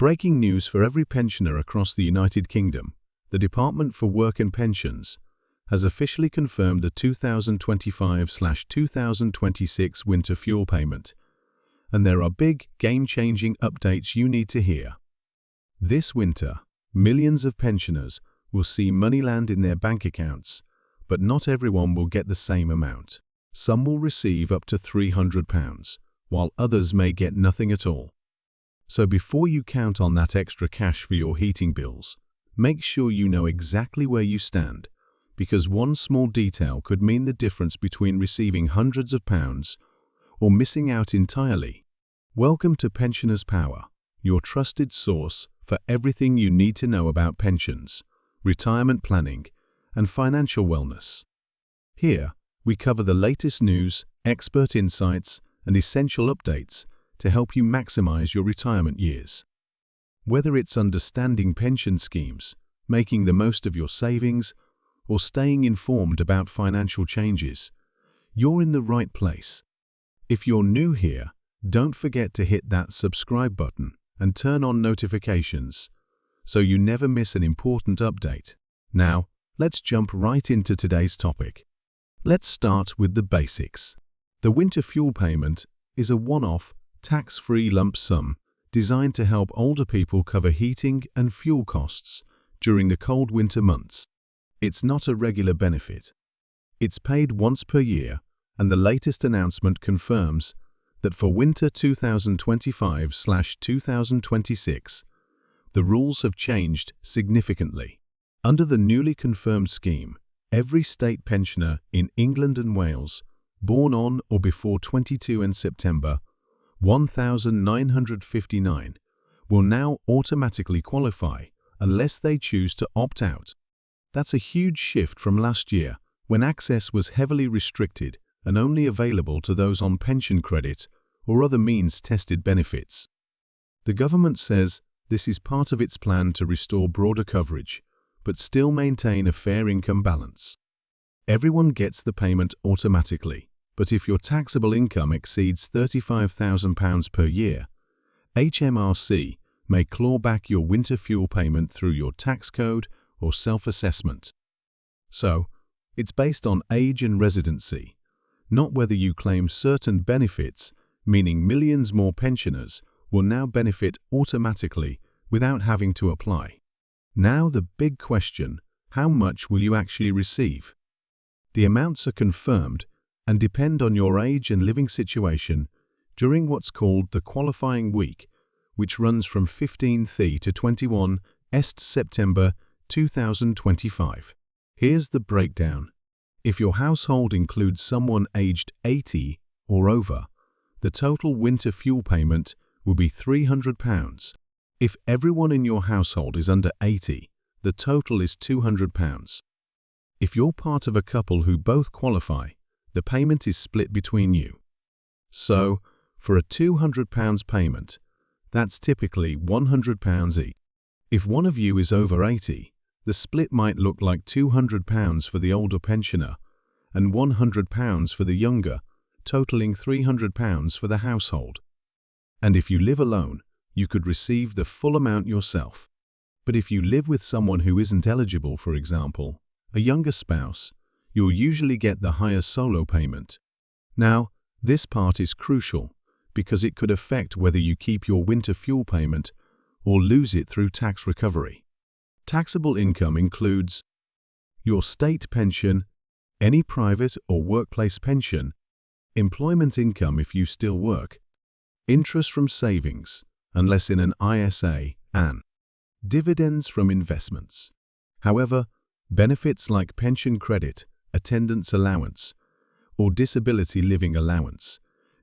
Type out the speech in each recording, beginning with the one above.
Breaking news for every pensioner across the United Kingdom. The Department for Work and Pensions has officially confirmed the 2025/2026 winter fuel payment, and there are big, game-changing updates you need to hear. This winter, millions of pensioners will see money land in their bank accounts, but not everyone will get the same amount. Some will receive up to £300, while others may get nothing at all. So before you count on that extra cash for your heating bills, make sure you know exactly where you stand, because one small detail could mean the difference between receiving hundreds of pounds or missing out entirely. Welcome to Pensioners Power, your trusted source for everything you need to know about pensions, retirement planning, and financial wellness. Here, we cover the latest news, expert insights, and essential updates to help you maximize your retirement years. Whether it's understanding pension schemes, making the most of your savings, or staying informed about financial changes, you're in the right place. If you're new here, don't forget to hit that subscribe button and turn on notifications so you never miss an important update. Now, let's jump right into today's topic. Let's start with the basics. The winter fuel payment is a one-off, tax-free lump sum designed to help older people cover heating and fuel costs during the cold winter months. It's not a regular benefit. It's paid once per year, and the latest announcement confirms that for winter 2025/2026, the rules have changed significantly. Under the newly confirmed scheme, every state pensioner in England and Wales born on or before 22 September 1959 will now automatically qualify unless they choose to opt out. That's a huge shift from last year, when access was heavily restricted and only available to those on pension credit or other means-tested benefits. The government says this is part of its plan to restore broader coverage, but still maintain a fair income balance. Everyone gets the payment automatically, but if your taxable income exceeds £35,000 per year, HMRC may claw back your winter fuel payment through your tax code or self-assessment. So, it's based on age and residency, not whether you claim certain benefits, meaning millions more pensioners will now benefit automatically without having to apply. Now the big question, how much will you actually receive? The amounts are confirmed and depend on your age and living situation during what's called the qualifying week, which runs from 15th to 21 September 2025. Here's the breakdown. If your household includes someone aged 80 or over, the total winter fuel payment will be £300. If everyone in your household is under 80, the total is £200. If you're part of a couple who both qualify, the payment is split between you. So, for a £200 payment, that's typically £100 each. If one of you is over 80, the split might look like £200 for the older pensioner and £100 for the younger, totaling £300 for the household. And if you live alone, you could receive the full amount yourself. But if you live with someone who isn't eligible, for example, a younger spouse, you'll usually get the higher solo payment. Now, this part is crucial because it could affect whether you keep your winter fuel payment or lose it through tax recovery. Taxable income includes your state pension, any private or workplace pension, employment income if you still work, interest from savings, unless in an ISA, and dividends from investments. However, benefits like pension credit, attendance allowance, or disability living allowance,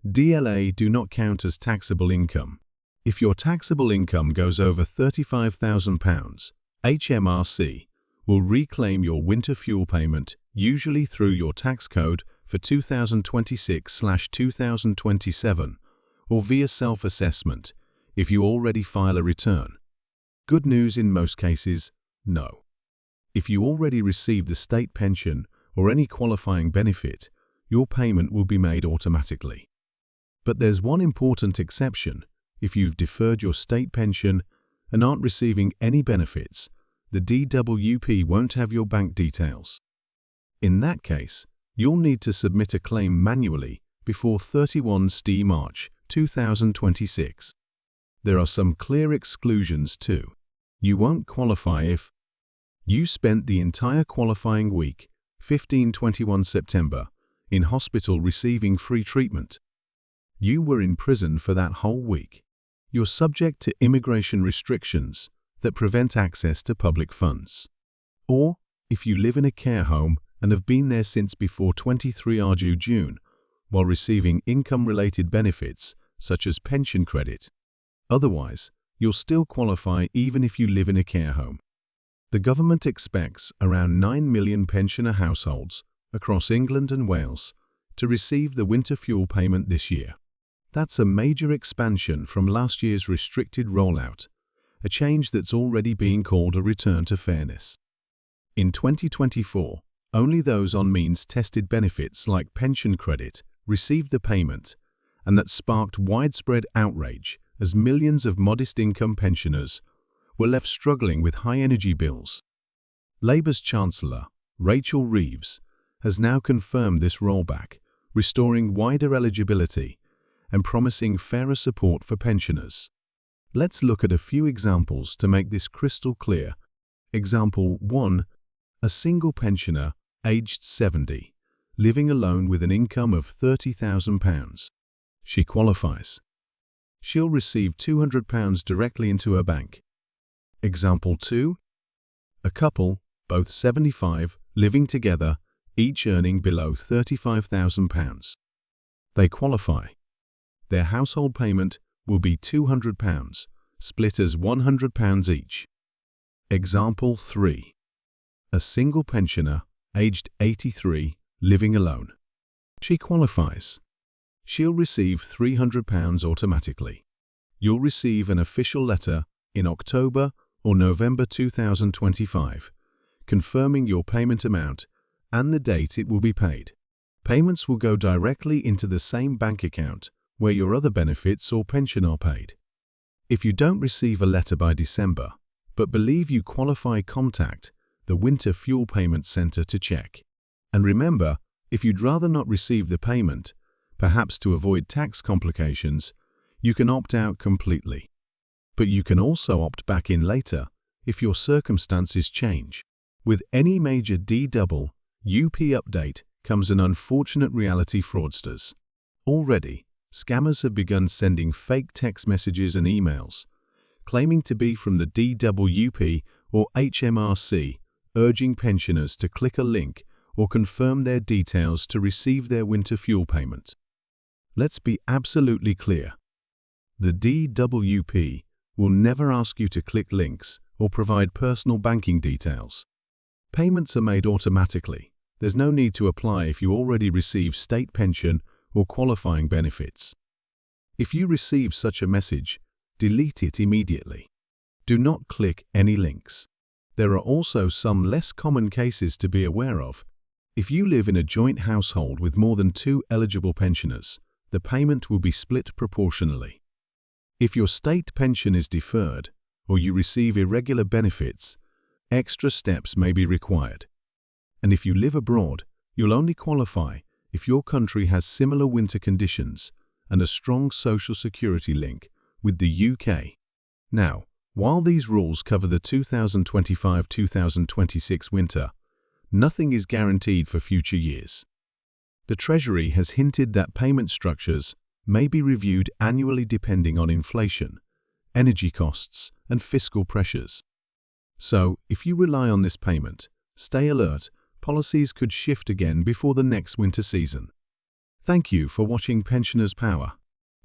DLA, do not count as taxable income. If your taxable income goes over £35,000, HMRC will reclaim your winter fuel payment, usually through your tax code for 2026/2027 or via self-assessment if you already file a return. Good news in most cases, no. If you already receive the state pension or any qualifying benefit, your payment will be made automatically. But there's one important exception: if you've deferred your state pension and aren't receiving any benefits, the DWP won't have your bank details. In that case, you'll need to submit a claim manually before 31 March 2026. There are some clear exclusions too. You won't qualify if you spent the entire qualifying week, 15-21 September, in hospital receiving free treatment. You were in prison for that whole week. You're subject to immigration restrictions that prevent access to public funds. Or, if you live in a care home and have been there since before 23 June, while receiving income-related benefits such as pension credit. Otherwise, you'll still qualify even if you live in a care home. The government expects around 9 million pensioner households across England and Wales to receive the winter fuel payment this year. That's a major expansion from last year's restricted rollout, a change that's already being called a return to fairness. In 2024, only those on means-tested benefits like pension credit received the payment, and that sparked widespread outrage as millions of modest-income pensioners were left struggling with high energy bills. Labour's Chancellor, Rachel Reeves, has now confirmed this rollback, restoring wider eligibility and promising fairer support for pensioners. Let's look at a few examples to make this crystal clear. Example 1. A single pensioner, aged 70, living alone with an income of £30,000. She qualifies. She'll receive £200 directly into her bank. Example 2. A couple, both 75, living together, each earning below £35,000. They qualify. Their household payment will be £200, split as £100 each. Example 3. A single pensioner, aged 83, living alone. She qualifies. She'll receive £300 automatically. You'll receive an official letter in October or November 2025, confirming your payment amount and the date it will be paid. Payments will go directly into the same bank account where your other benefits or pension are paid. If you don't receive a letter by December, but believe you qualify, contact the Winter Fuel Payment Center to check. And remember, if you'd rather not receive the payment, perhaps to avoid tax complications, you can opt out completely. But you can also opt back in later if your circumstances change. With any major DWP update comes an unfortunate reality: fraudsters. Already, scammers have begun sending fake text messages and emails, claiming to be from the DWP or HMRC, urging pensioners to click a link or confirm their details to receive their winter fuel payment. Let's be absolutely clear. The DWP will never ask you to click links or provide personal banking details. Payments are made automatically. There's no need to apply if you already receive state pension or qualifying benefits. If you receive such a message, delete it immediately. Do not click any links. There are also some less common cases to be aware of. If you live in a joint household with more than 2 eligible pensioners, the payment will be split proportionally. If your state pension is deferred or you receive irregular benefits, extra steps may be required. And if you live abroad, you'll only qualify if your country has similar winter conditions and a strong social security link with the UK. Now, while these rules cover the 2025-2026 winter, nothing is guaranteed for future years. The Treasury has hinted that payment structures may be reviewed annually depending on inflation, energy costs, and fiscal pressures. So, if you rely on this payment, stay alert. Policies could shift again before the next winter season. Thank you for watching Pensioners Power.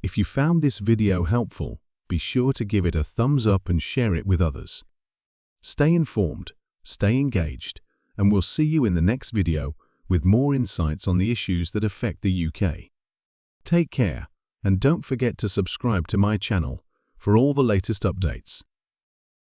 If you found this video helpful, be sure to give it a thumbs up and share it with others. Stay informed, stay engaged, and we'll see you in the next video with more insights on the issues that affect the UK. Take care, and don't forget to subscribe to my channel for all the latest updates.